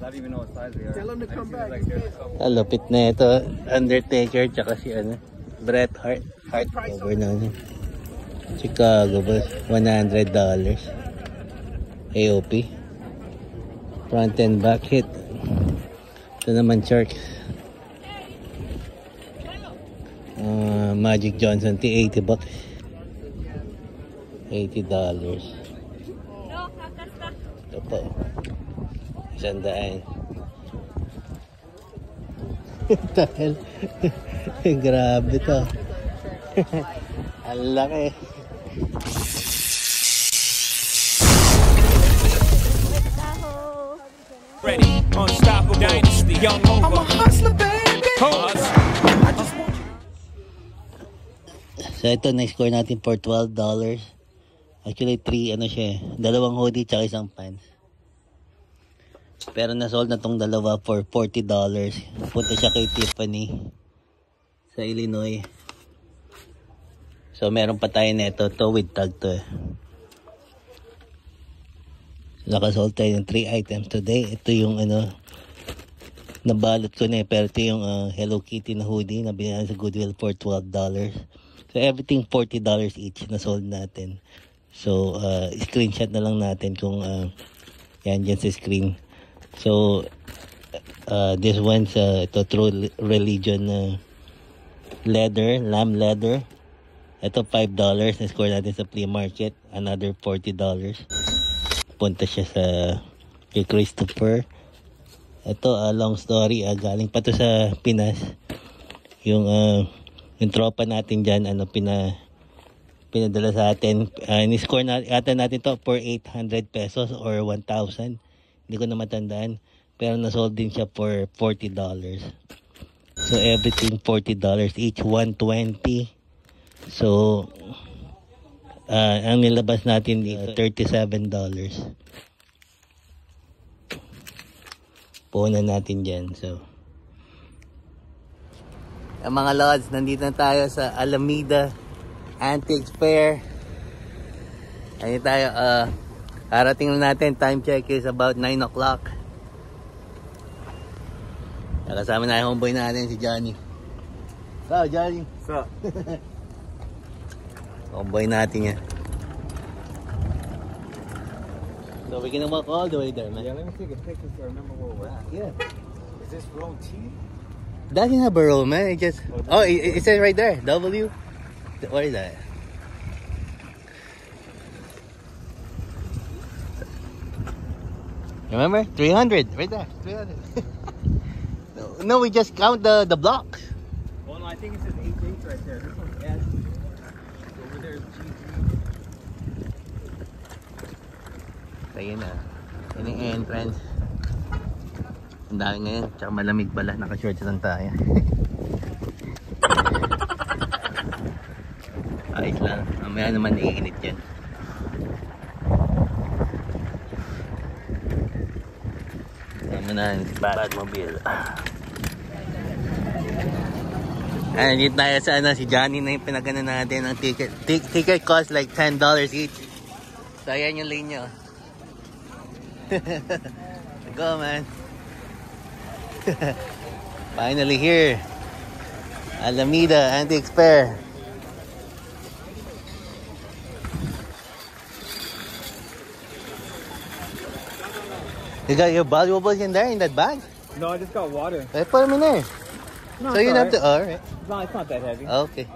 I don't even know what size they are. Tell him to come back. Lupit na ito. Undertaker tsaka si Bret Hart. Over na niya. Chicago Bulls. $100. AOP. Front and back hit. Ito naman Sharks. Magic Johnson. $80. $80. Ito po. $100. Dahil grabe to. Ang laki. Ready, unstoppable dynasty, young over. I'm a hustler, baby. So ito, na-score natin for $12. Actually, 3, ano siya, dalawang hoodie tsaka isang pants. Pero na-sold na tong dalawa for $40. Punta siya kay Tiffany sa Illinois. So meron pa tayo nito, to with tag to. Nakasold tayo ng 3 items today. Ito yung nabalot ko na pero ito yung Hello Kitty na hoodie na binili sa Goodwill for $12. So everything $40 each na sold natin. So screenshot na lang natin kung yan dyan sa screen. So this one's ito True Religion leather, lamb leather. Ito $5 na score natin sa flea market. Another $40. Punta siya sa kay Christopher. Ito long story, galing pa to sa Pinas. Yung tropa natin dyan, pinadala sa atin. Ni-score natin to for 800 pesos or 1,000. Hindi ko na matandaan. Pero nasold din siya for $40. So everything $40 each, $120. So ang nilabas natin dito $37. Punan natin dyan. So ang mga lods, nandito na tayo sa Alameda Antiques Fair. Ayun tayo, arating na natin. Time check is about 9 o'clock. Nakasama na yung homeboy natin si Johnny. So Johnny, so homeboy natin yan. So we're gonna walk all the way there, man. yeah, let me take a picture so I remember where we're at. Yeah. Is this row T? Doesn't have a row, man. It just it says right there, W. What is that? Remember? 300 right there. 300. No, we just count the blocks. Well, no, I think it says 88 right there. This one's S. Over there is G. Ayun na. Yun yung entrance. Ang dami ngayon. Tsaka malamig pala. Naka-shorts lang tayo. Ayos lang. Mamaya naman iinit yan. Tama na yung Batmobile. Ayan, dito tayo sa si Johnny na yung pinagana natin ang ticket. Ticket cost like $10 each. So ayan yung lane nyo. Go, man. Finally here. Alameda Antiques Fair. You got your valuables in there in that bag? No, I just got water. I put them in there. No, So you have to. All right. No, it's not that heavy. Okay.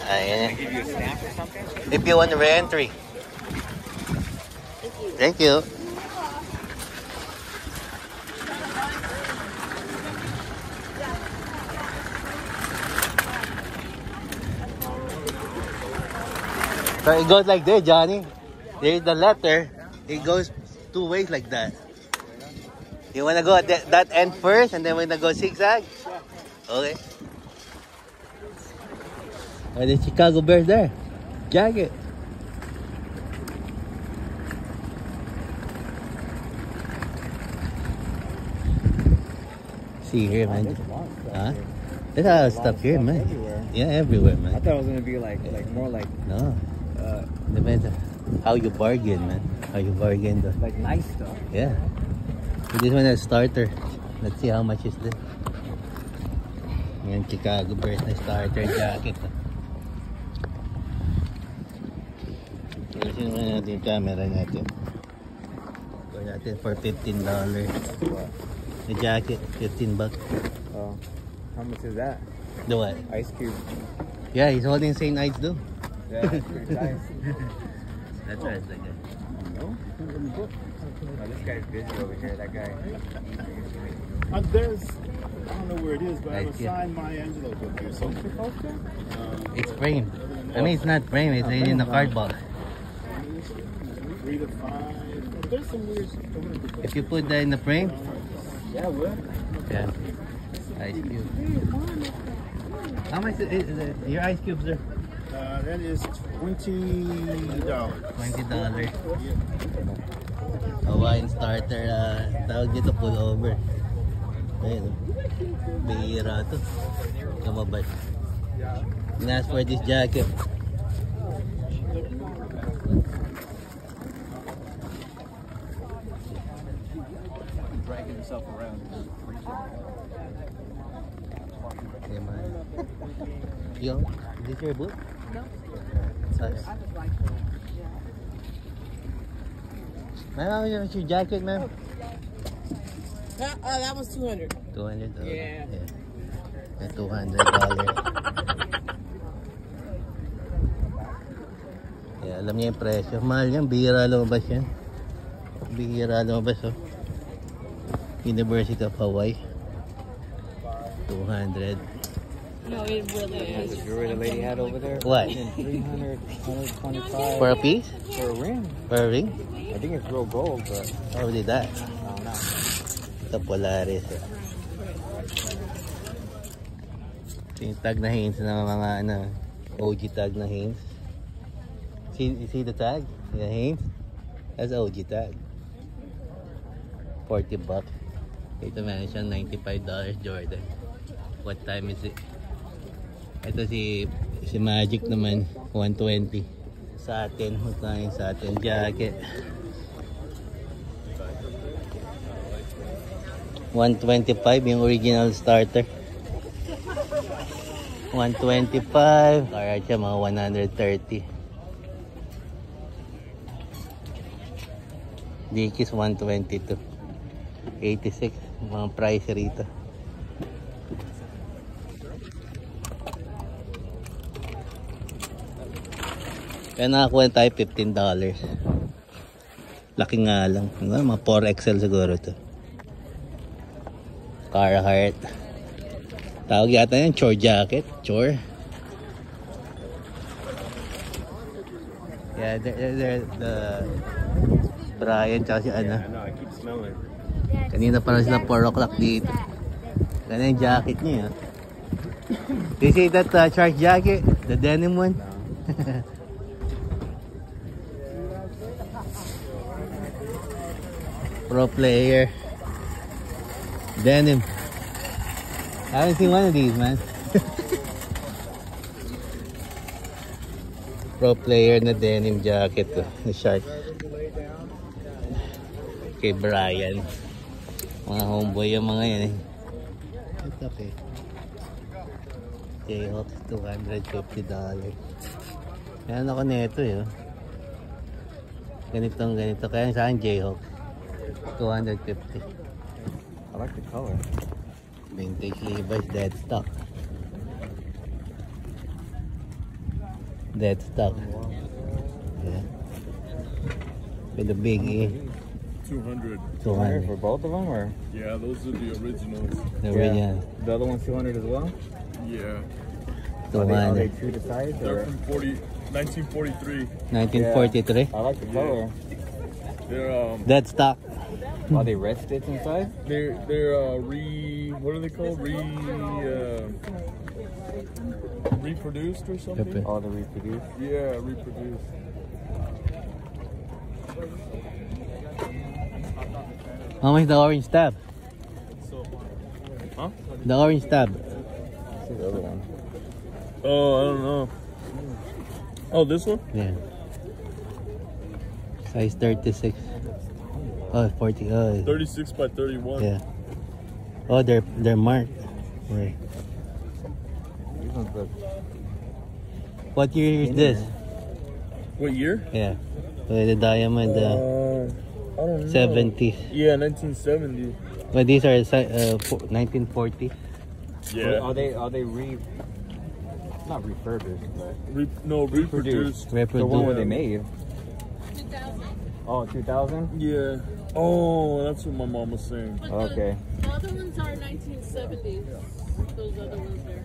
Can I give you a stamp or something? If you want a re-entry. Thank you. So it goes like this, Johnny. There's the letter. It goes 2 ways like that. You wanna go at that end first, and then we're gonna go zigzag? Okay. Oh, the Chicago Bears there. Jacket. See here, man. Huh? There's a lot of stuff here, man. Everywhere. Yeah, everywhere, I man. thought it was gonna be like more like No, depends on how you bargain, man. How you bargain the. like nice stuff. Yeah. So this one is starter. Let's see how much is this. Yan, Chicago Bears na starter jacket. Ayusin mo natin yung camera natin. Ito natin for $15. The jacket, $15. Oh, how much is that? The what? Ice Cube. Yeah, he's holding St. Ides though. Yeah, that's pretty nice. That's right, that guy. No? Oh, this guy's busy over here. That guy. There's, I don't know where it is, but I have Right here. assigned Maya Angelou book here. So, It's framed. I mean, it's not framed, it's in the card box. 3 to 5. There's some weird stuff. If you put that in the frame, Yeah, what? yeah. Ice cube. How much is your ice cubes there? That is $20. $20. Hawaiian starter, tawag dito pullover. Ayun, bihira to. Kamabas. Ask for this jacket. Dragging himself around. Yeah, man. Yo, is this your boot? No. Size. Ma'am, how much is your jacket, ma'am? That was 200. 200. Yeah. Yeah, $200. Yeah, alam niya yung presyo. Mahal yan. Bihira lumabas yan. Bihira lumabas, oh. University of Hawaii. 200. No, it really is. The jewelry the lady had over there. What? 300, 125 For a piece? for a ring. For a ring? I think it's real gold, but How did that? I don't know. Ito Polaris. Ito yung tag na Hanes ng mga ano, OG tag na Hanes. See the tag? The Hanes? That's OG tag. $40. Ito meron siyang $95 Jordan. What time is it? Ito si Magic naman, 120. Sa atin, magkano sa atin jacket? 125 yung original starter. 125. Alright siya, mga 130. Dickies 122. 86. Mga price rito. Kaya nakakuha tayo $15. Laki nga lang. Mga 4XL siguro to. Carhartt. Tawag yata yan, chore jacket. Chore. Yeah, they're the Brian tsaka si ano. I know, I keep smelling. Kanina pa sila 4 o'clock dito. Ganun yung jacket niya. Do you see that shark jacket? The denim one? Pro player. Denim. I haven't seen one of these, man. Pro player na denim jacket to. The shark. Kay Brian. Mga homeboy yung mga yan eh. It's okay. Jayhawk, $250. Meron ako nito eh. Oh. Ganito. Kaya sa akin Jayhawk. $250. I like the color. Vintage Levi's dead stock. Dead stock. Yeah. With the big E. 200. 200. For both of them, or Yeah, those are the originals. The original. the other one's 200 as well? Yeah. Are they 200. true to size? They're Or? from 1943. 1943. I like the color. They're Dead stock. Are they red stitch inside? they're what are they called? Reproduced or something? Yep. Oh, they're reproduced. Yeah, reproduced. How much the orange tab? Huh? The orange tab. see the other one. Oh, I don't know. Oh, this one? Yeah. Size 36. Oh, 40. Oh, 36 by 31. yeah. Oh, they're marked. Right. These ones look. What year is this? What year? Yeah. The diamond, I don't know. 70s. Yeah, 1970. But these are 1940. Yeah. Are they not refurbished, but Reproduced. the one where they Reproduced. made? Oh, 2000? Yeah. Oh, that's what my mom was saying. Okay. The other ones are 1970s. Those other ones there.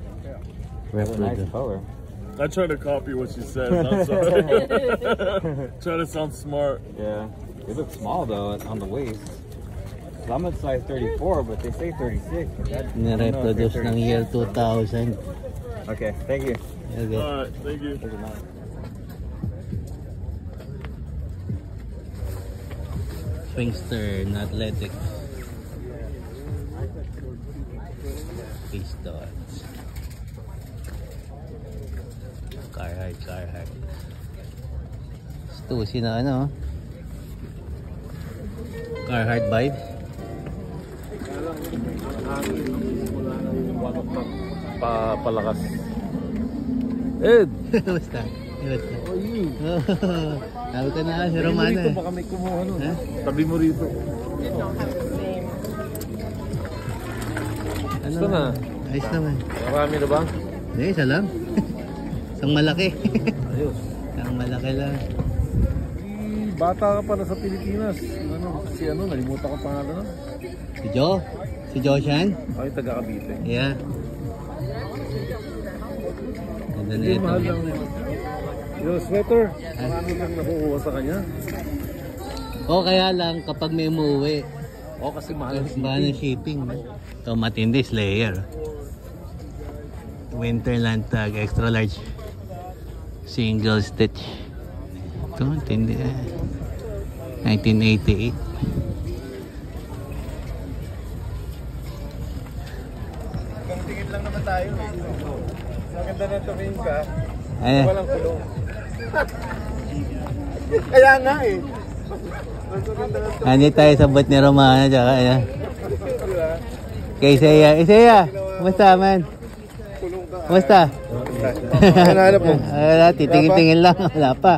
That's a nice Reproduced. color. I try to copy what she says. I'm sorry. Try to sound smart. Yeah. They look small though on the waist. So I'm at size 34, but they say 36. But that, I don't know if they're Nireproduce ng 36. year 2000. Okay, thank you. Okay. Alright, thank you. Those are nice. Swingster, Athletics. Face dots. Carhartt. Stussy na ano. Carhartt vibe. Palakas. Ed! Basta. Oh, you. Sabi ka na si Romana. eh. Baka may kumuha nun. Ha? Tabi mo rito. Ano? Gusto na? Ayos naman. Marami na ba? Hindi, isa lang. Isang malaki. Ayos. Isang malaki lang. Bata ka pa na sa Pilipinas. Nalimutan ko pangalan nun. Si Joe? Si Joshan? Ay, taga Cavite. Yeah. Ganda na Hindi, ito. mahal lang. Yung sweater, marami lang nakukuha sa kanya. O kaya lang kapag may umuwi. O, kasi mahal ang Mahal ng shipping. Ito matindi, Slayer. Winterland tag, extra large. Single stitch. Ito, matindi. 1988. Kung tingin lang naman tayo eh. Maganda na tumingin ka. Ayan. Walang kulong. Kaya nga eh. Mas maganda na tumingin. Andi tayo sa bot ni Romana. Tsaka, ayan. Kay Isaiah. Isaiah, kumusta man? Kulong ka. Kumusta? Ano hanap mo? Wala, titingin-tingin lang. Wala pa.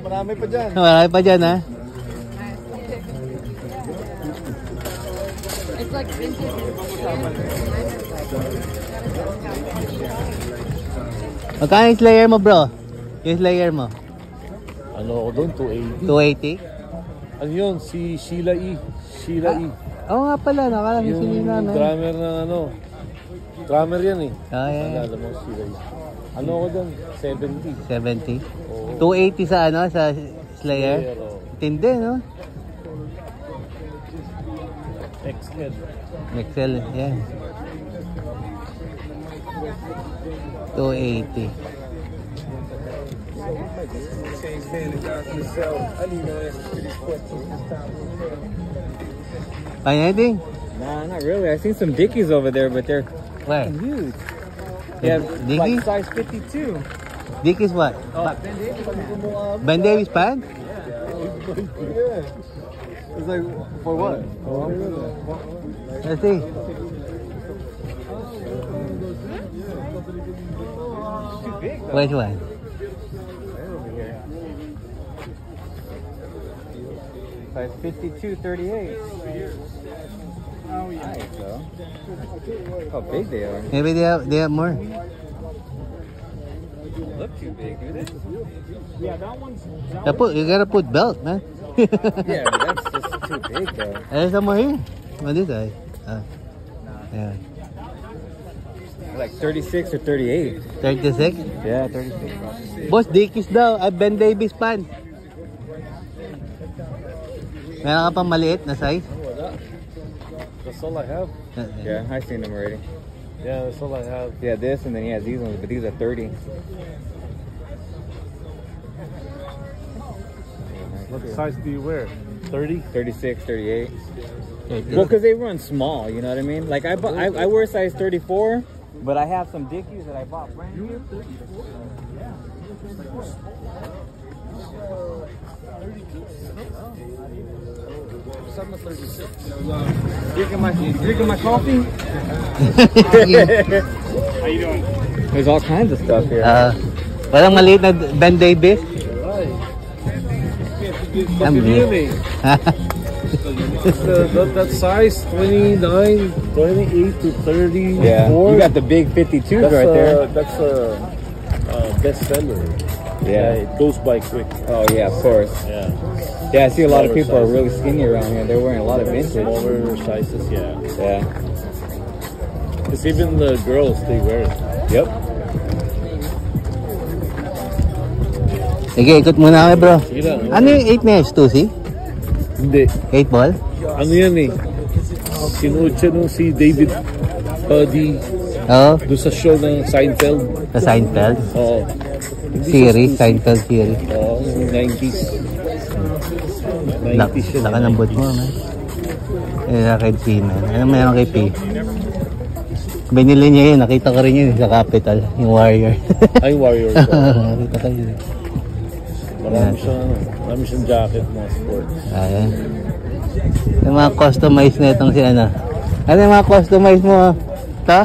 Marami pa dyan. Marami pa dyan, ha? It's like vintage. Magkano yung Slayer mo, bro? Yung Slayer mo? Ano ako doon? 280. 280? Ano yun? Si Sheila E. Sheila E. Oo nga pala, nakalami Yung sila namin. drummer ng ano. Drummer yan eh. Oh, yeah. Nalala mo Sheila E. Ano ako doon? 70. 70? Oo. 280 sa ano, sa Slayer? Pero, Tindi, no? X-Head. Excel, yeah. 280. Find anything? Nah, not really. I've seen some Dickies over there, but they're Where? huge. Yeah, Dickies? like size 52. Dickies what? Ben Davis pants? It's like, for what? Let's see. Which one? Size 52, 38. Oh, yeah. Nice, though. How big they are. Maybe they have more. Look too big, do they? Yeah, that one's... You gotta put belt, man. Yeah, but that's just too big, though. There's some more here. On this side. Yeah. Like 36 or 38. 36? Yeah, 36. Boss, Dickies daw. Ben Davis pants. Meron ka pang maliit na size? That's all I have. Yeah, I've seen them already. Yeah, that's all I have. Yeah, this and then he has these ones, but these are 30. What size do you wear? 30? 36, 38. Okay. Well, because they run small, you know what I mean? Like I wear size 34, But I have some Dickies that I bought brand new. Drinking my coffee. How you doing? There's all kinds of stuff here. Parang maliit na Ben Davis. That size 29, 28 to 34. Yeah, you got the big 52s right there. That's a bestseller. Yeah. It goes by quick. Oh yeah, of course. Yeah. Yeah, I see a lot of people are really skinny around here. They're wearing a lot of vintage. Smaller sizes, yeah. Yeah. Because even the girls, they wear it. Yep. Sige, ikot muna kami, bro. Sige lang. Ano yung 8 na H2C? Hindi. 8 ball? Ano yan eh? Sinuot siya nung si David Puddy Oo. doon sa show ng Seinfeld. Sa Seinfeld? Oo. Series, Seinfeld series. Oo, 90s. 90s siya. Laka ng boot mo, man. Eh, kay P, man. Ano meron kay P? Binili niya yun. Nakita ko rin yun sa Capital. Yung Warrior. Ay, Warrior. Nakita ko yun. Marami siyang jacket mga sports. Ayan. Yung mga customized na itong si ano. Ano yung mga customized mo? Ito?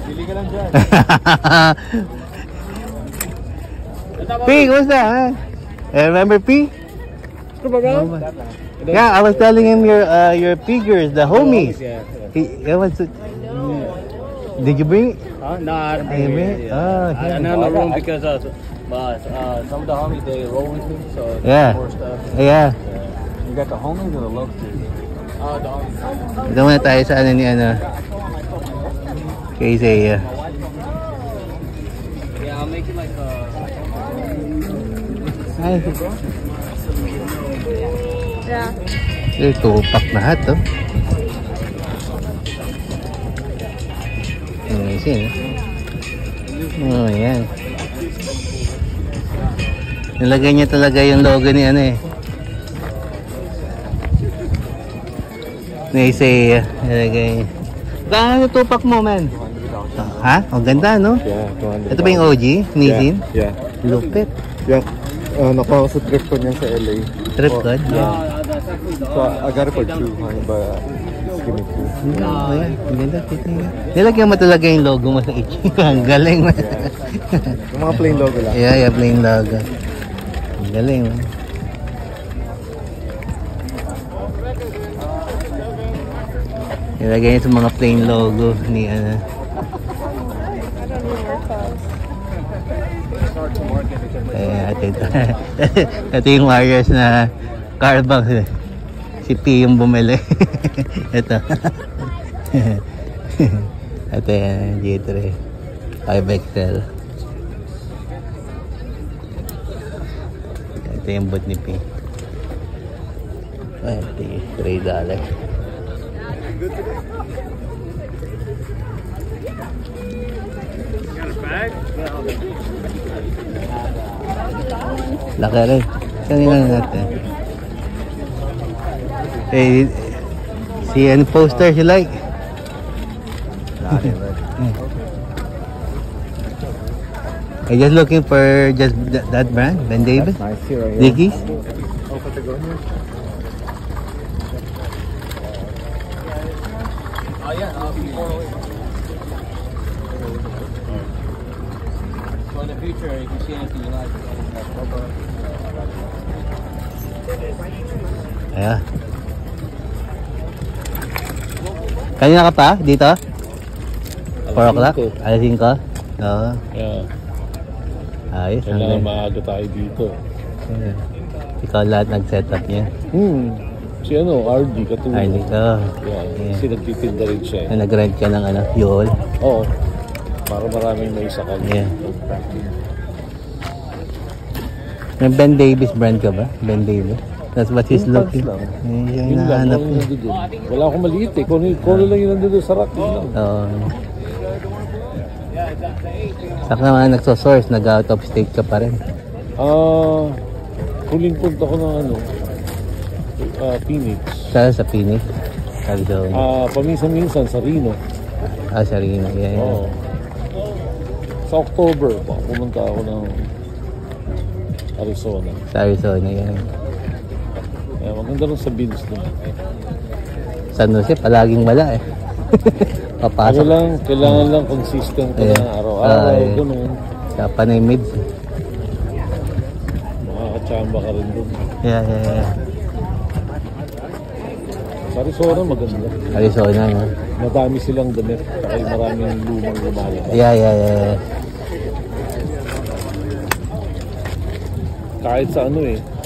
Bili ka lang dyan. P, kumusta? Remember P? Yeah, I was telling him your figures, the homies. Did you bring it? No, I didn't bring it. I'm not in the room because some of the homies, they roll with me, so Yeah. more stuff. Yeah. You got the homies or the lobsters? The homies. Ito muna tayo sa ano ni ano. Kay Isaiah. Yeah, I'll make it like Ay, Yeah. tupak na hat, oh. Amazing, oh, yan. Nilagay niya talaga yung logo ni ano eh. Ni Isaiah. Nilagay niya. Gano'n yung tupak mo, man? Ha? Ang ganda, no? Yeah, 200. Ito ba yung OG? Nissin? Yeah. Lupit. Yeah. Nakuha ko sa trip ko niyan sa LA. Trip code? Yeah. So I got it for 2, but give me 2. Oh, yan. Ang ganda. Nilagyan mo talaga yung logo mo sa itch. Ang galing, man. Yung mga plain logo lang. Yeah, plain logo. Ang galing, man. Nilagay niya sa mga plain logo ni ano. Ito. Ito yung Warriors na carbang. Si P yung bumili. Ito. Ito yan, G3. 5XL. Ito yung boot ni P. Ito yung $3. Laki rin. Saan nga natin? Eh, si ano poster you like? I'm just looking for just that brand, Ben Davis. Nice here, right here. Dickies. oh yeah, so in the future, if you see anything you like, Ayan. Kanina ka pa? Dito? 4 o'clock? Alas 5? Oo. Yeah. Ayos. Kailangan maaga tayo dito. Ayan. Ikaw lahat nag-setup niya. Si ano, RD, katulad. Ay, dito. Yeah, Yeah. kasi nagtitinda rin siya. Na nag-rent ka ng ano, Yol. Oo. Para maraming may isa kanya. Yeah. May Ben Davis brand ka ba? Ben Davis? That's what he's Yung looking. pants lang. Yung Yun lang, nahanap kung niya. nandun. Wala akong maliit eh. Kung lang yung nandun sa rack. Yun lang. Oo. Saka naman nagsosource, nag-out of state ka pa rin. Huling punta ko ng ano, Phoenix. Sa Phoenix, Arizona. Paminsan-minsan sa Reno. Sarili na. Yeah. Oo. Sa October pa, pumunta ako ng Arizona. Sa Arizona yan. Kaya maganda rin sa beans dun. San Jose, palaging wala eh. Papasok. Kailangan lang consistent ka na araw-araw, ganun. Sa Panay Mids. Makakachamba ka rin dun. Yeah. Sa Arizona, maganda. Arizona, no? Madami silang damit, kaya maraming lumang lumalabas. Yeah. Kahit sa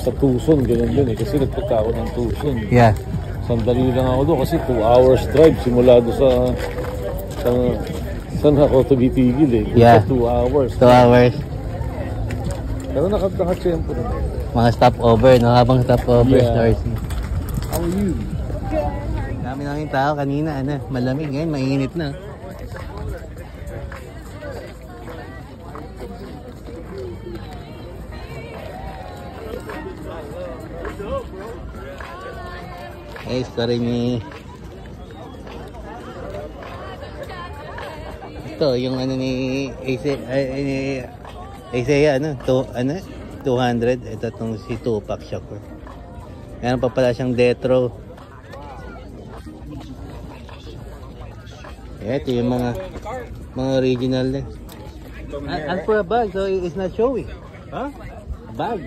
sa Tucson, ganun din eh. Kasi nagpunta ako ng Tucson. Yeah. Sandali lang ako doon kasi 2 hours drive simula doon sa saan ako tumitigil eh. Yeah. 2 hours. 2 hours. Pero nakatiyempo naman. Mga stopover, no? Habang stopover stores. How are you? Dami namin tao kanina, malamig ngayon, mainit na. Story ni ito yung ni Isaiah 200. Ito tong si Tupac Shakur. Meron pa pala siyang Detro. Ito yung mga original din. And for a bag, so it's not showing. Huh? A bag.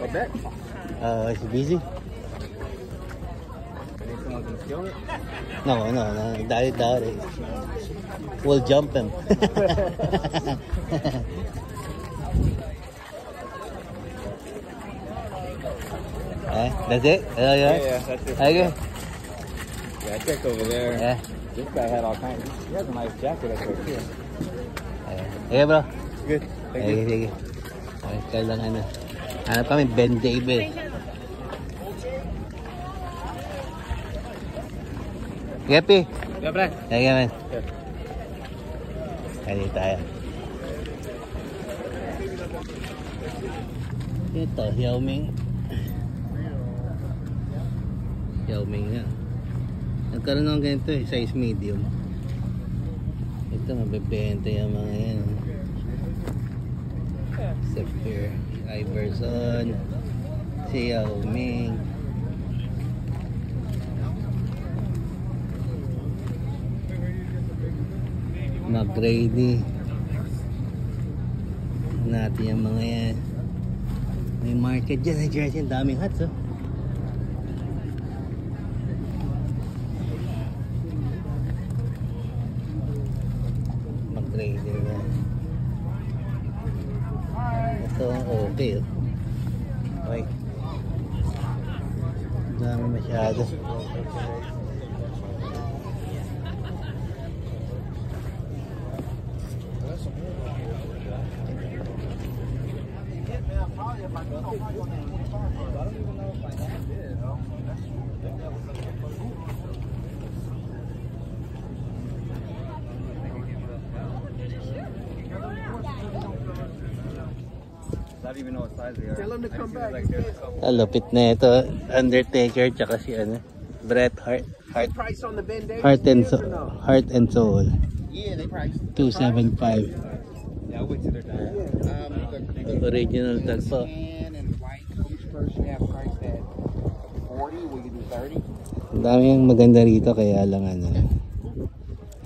A bet. It's busy. No. That is. We'll jump him. That's it? Yeah, that's it. Okay. Yeah, I checked over there. Yeah. This guy had all kinds. He has a nice jacket up there too. Yeah, bro. Good. Thank you. Sige. Okay, kailangan hanap kami Ben Davis. Gepi. Yeah, Brad. Sige, man. Kali tayo. Ito, Yao Ming. Yao Ming nga. Nagkaroon ng ganito size medium. Ito, mabibenta yung mga yan. Sapphire, Iverson, si Yao Ming. McGrady. Natin yung mga yan. May market dyan. Ay, jersey, ang daming hats, oh. McGrady na. Ito, okay, oh. Okay. Dami masyado. I don't even know what size they are. Tell them to come back. Lupit na ito. Undertaker tsaka si Bret Hart. Price on the Ben Davis Heart and Soul. Yeah, they priced. 275. Yeah, I'll wait till they're done. Original tag po. And white each person have priced at 40. We can do 30. Ang dami yung maganda rito kaya lang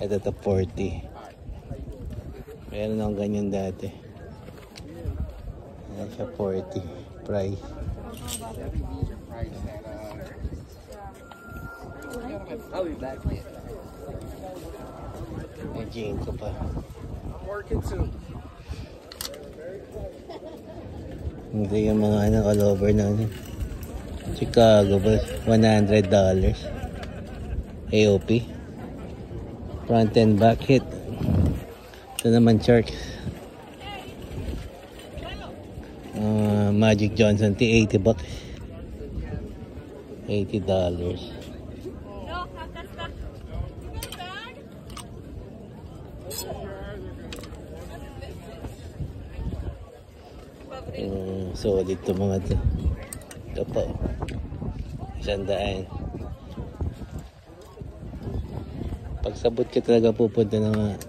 ito 40. Meron akong ganyan dati. Ayan siya 40 price. I'll be back. May jean ko pa. I'm working too. Hindi yung mga all over na Chicago ba? $100. AOP. Front and back hit. Ito naman Sharks. Magic Johnson $80. $80. Solid to mga to. Ito po. 100. Pagsabot ka talaga pupunta na nga.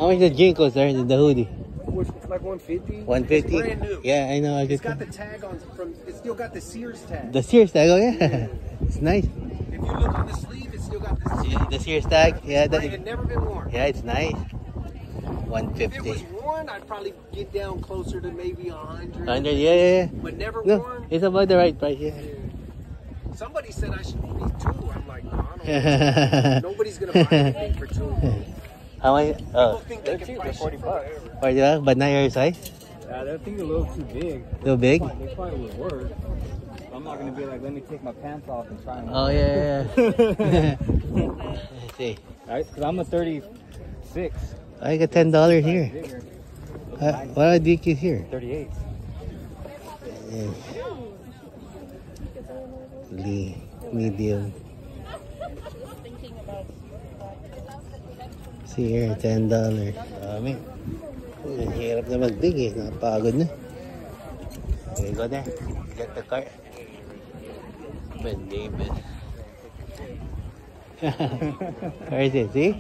How much the Jinko, sir? The hoodie? Which it's like 150. 150? It's brand new. Yeah, I know. It's got the tag on from. It's still got the Sears tag. The Sears tag, oh yeah. It's nice. If you look on the sleeve, it's still got the Sears. The Sears tag, yeah. It had never been worn. Yeah, it's nice. If it was 150. worn, I'd probably get down closer to maybe 100. 100, yeah. But never No, worn. it's about the right price, yeah. Somebody said I should be 2. I'm like, no, I don't know. Nobody's gonna buy anything for 2. How much? People think they They're can cheap. price They're shit $40. Or diba? But not your size? That thing's a little too big. Too big? They probably would work. I'm not gonna be like, let me take my pants off and try them. Oh, yeah. Let's see. Right? Because I'm a 36. I got $10 here. Bigger. What are Dickies here? 38. Yeah. Medium. See here, $10. Dami. Ang hirap na mag-dig eh. Napagod na. Okay, go there. Get the cart. Ben Davis. Where is it? See?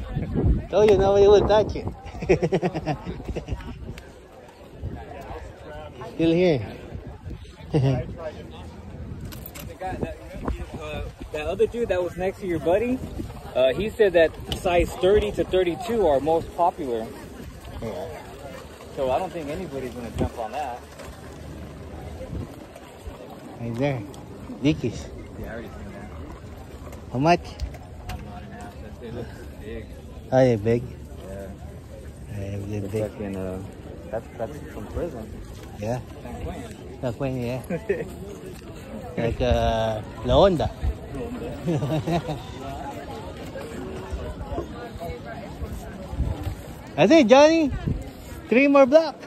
Told you nobody would touch it. Still here. That other dude that was next to your buddy, he said that size 30 to 32 are most popular. Yeah. So I don't think anybody's gonna jump on that. Right there. Dickies. Yeah, I already seen that. How much? I'm not an ass. It looks big. Oh, they're big. Yeah. They're It's big. like in that's from prison. Yeah. San Quentin. Like when, yeah. Like La Honda. That's it, Johnny. 3 more blocks.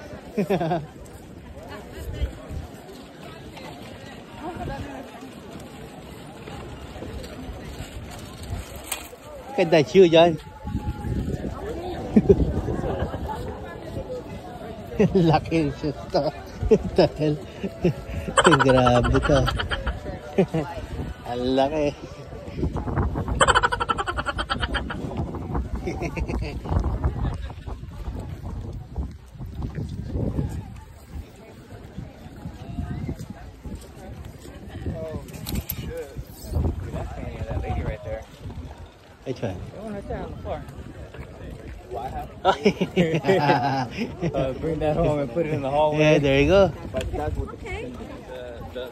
Look at that shoe, John. Laki yung shoes to. Dahil, grabe to. Ang laki. That lady right there. Which one? The one right there on the floor. Bring that home and put it in the hallway. Yeah, there you go. But that's what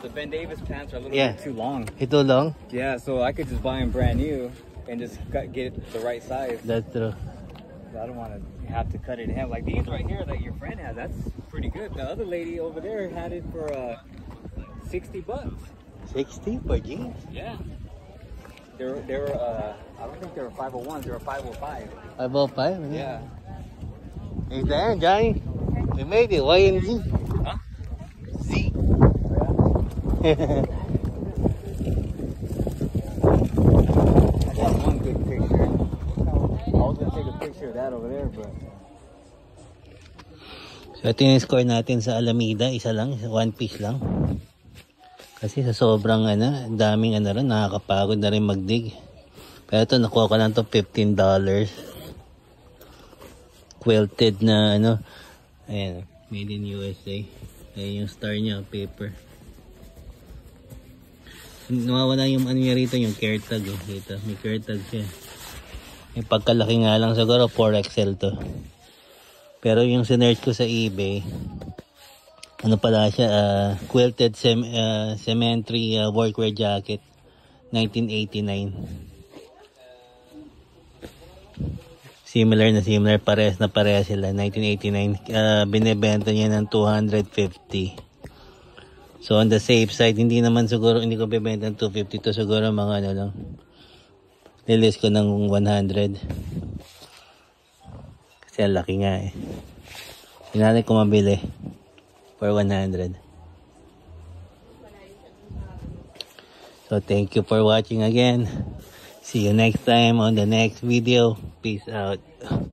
the Ben Davis pants are a little Yeah. bit too long. Ito long? Yeah, so I could just buy them brand new and just get the right size. That's true. I don't want to have to cut it in half. Like these right here that your friend has, that's pretty good. The other lady over there had it for $60. 60 for jeans? Yeah. They were I don't think they were 501s, they were 505. 505? Yeah. Hey, damn, Johnny. We made it. Y and Z. Huh? Z. I got one good picture. I was gonna take a picture of that over there, but So ito yung score natin sa Alameda. Isa lang, 1 piece lang. Kasi sa sobrang daming rin, nakakapagod na rin magdig. Pero ito, nakuha ko lang ito $15. Quilted na ayan, made in USA. Ayan yung star niya, paper. Nawawala yung niya rito, yung care tag. Dito, may care tag siya. May pagkalaki nga lang siguro, 4XL to. Pero yung sinearch ko sa eBay, pala siya, quilted cemetery workwear jacket, 1989. Similar, parehas sila, 1989. Binebenta niya ng $250. So on the safe side, hindi ko bibenta ng $250 to, siguro mga lang. Nilist ko ng 100. Kasi ang laki nga eh. Hinanay ko mabili for 100. So thank you for watching again. See you next time on the next video. Peace out.